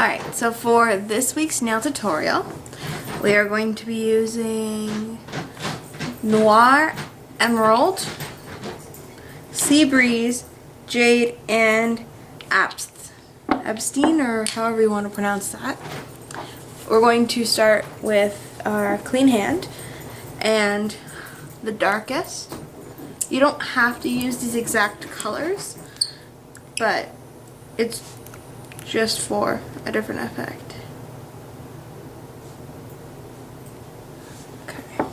Alright, so for this week's nail tutorial, we are going to be using Noir Emerald, Sea Breeze, Jade, and Abstein, or however you want to pronounce that. We're going to start with our clean hand and the darkest. You don't have to use these exact colors, but it's just for a different effect. Okay.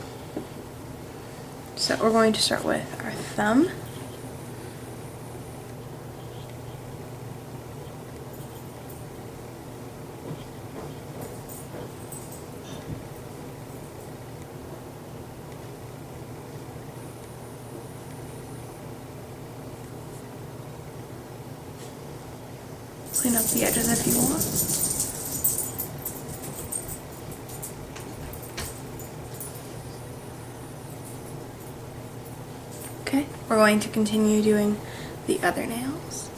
So we're going to start with our thumb. Clean up the edges if you want. Okay, we're going to continue doing the other nails.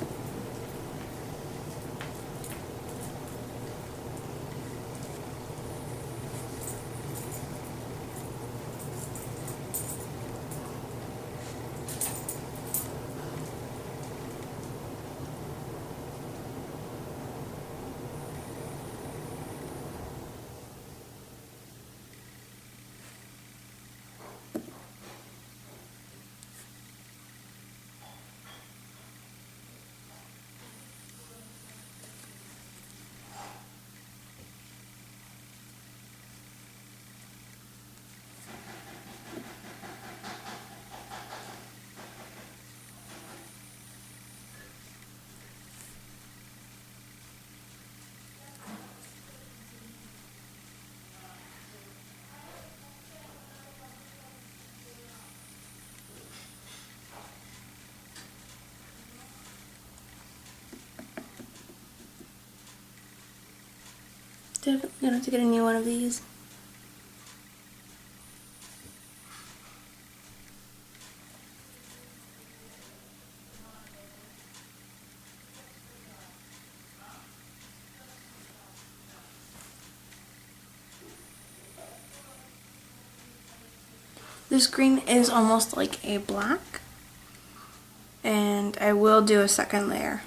Definitely gonna have to get a new one of these. This green is almost like a black, and I will do a second layer.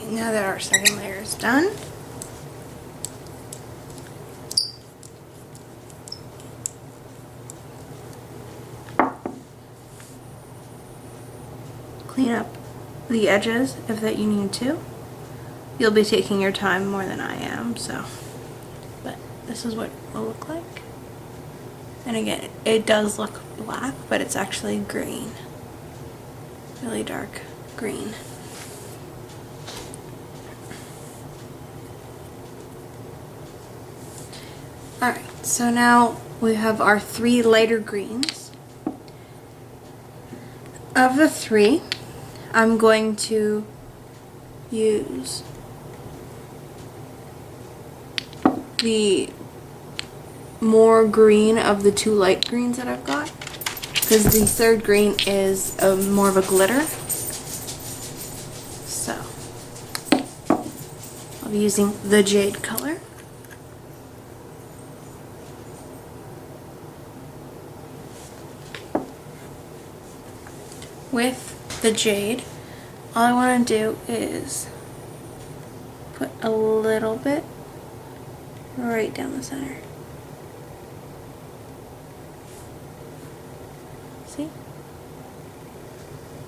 Now that our second layer is done, clean up the edges if that you need to. You'll be taking your time more than I am, so, but this is what it will look like. And again, it does look black, but it's actually green, really dark green. Alright, so now we have our three lighter greens. Of the three, I'm going to use the more green of the two light greens that I've got, because the third green is more of a glitter, I'll be using the jade color. With the jade, all I want to do is put a little bit right down the center. See?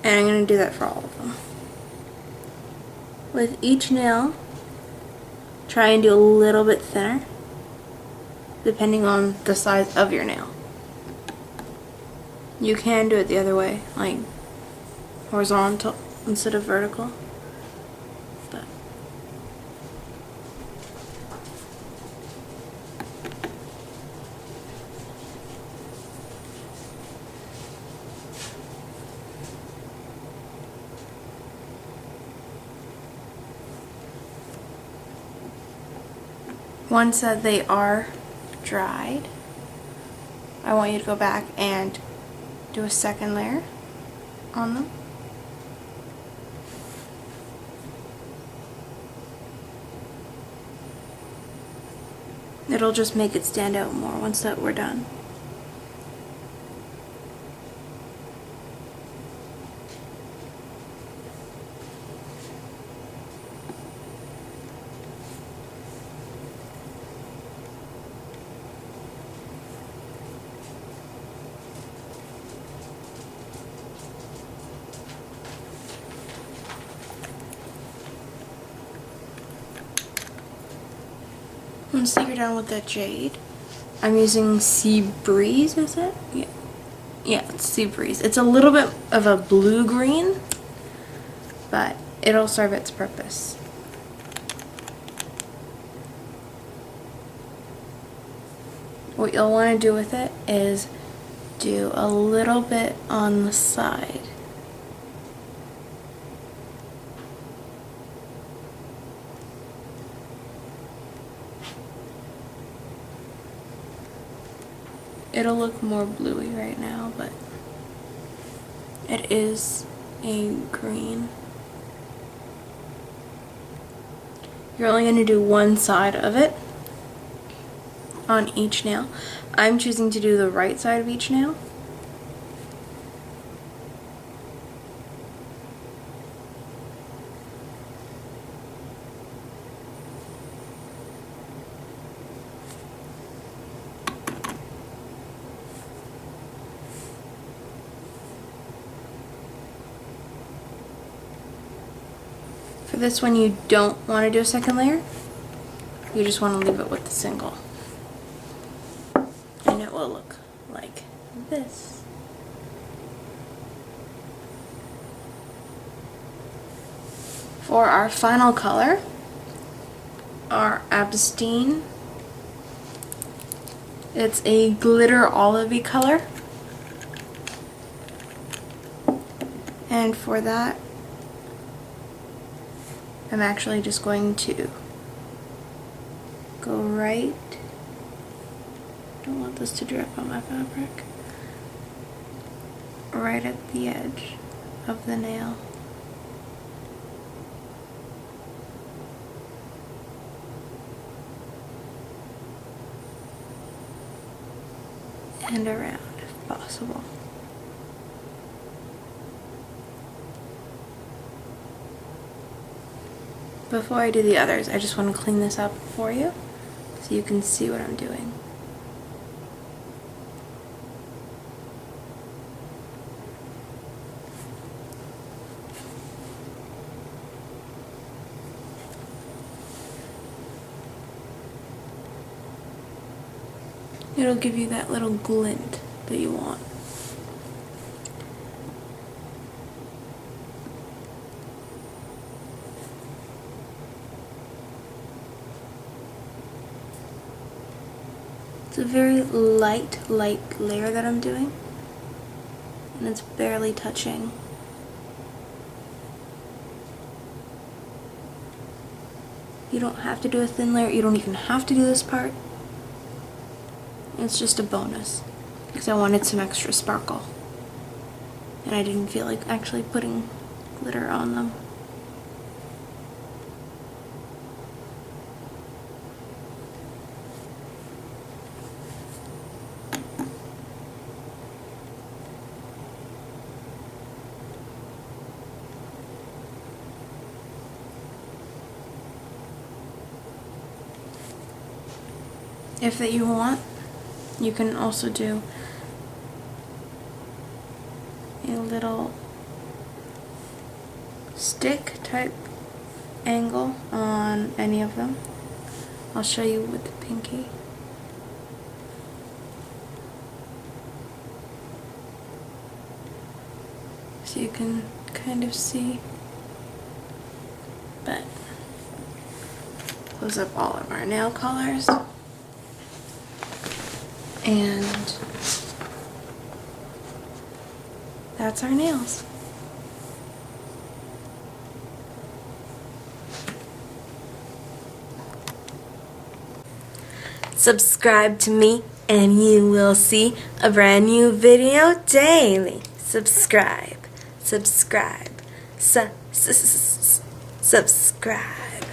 And I'm going to do that for all of them. With each nail, try and do a little bit thinner, depending on the size of your nail. You can do it the other way, like horizontal instead of vertical. But once that they are dried, I want you to go back and do a second layer on them. It'll just make it stand out more once that we're done. Once you're done with the jade, I'm using Sea Breeze, is it? Yeah, it's Sea Breeze. It's a little bit of a blue-green, but it'll serve its purpose. What you'll want to do with it is do a little bit on the side. It'll look more bluey right now, but it is a green. You're only going to do one side of it on each nail. I'm choosing to do the right side of each nail. For this one, you don't want to do a second layer. You just want to leave it with the single. And it will look like this. For our final color, our Abstine, it's a glitter olivey color. And for that, I'm actually just going to go right, don't want this to drip on my fabric, right at the edge of the nail. And around if possible. Before I do the others, I just want to clean this up for you so you can see what I'm doing. It'll give you that little glint that you want. It's a very light layer that I'm doing, and it's barely touching. You don't have to do a thin layer, you don't even have to do this part. It's just a bonus, because I wanted some extra sparkle, and I didn't feel like actually putting glitter on them. if that you want. You can also do a little stick type angle on any of them. I'll show you with the pinky. So you can kind of see, but close up all of our nail colors, and that's our nails. Subscribe to me and you will see a brand new video daily. Subscribe, subscribe, subscribe.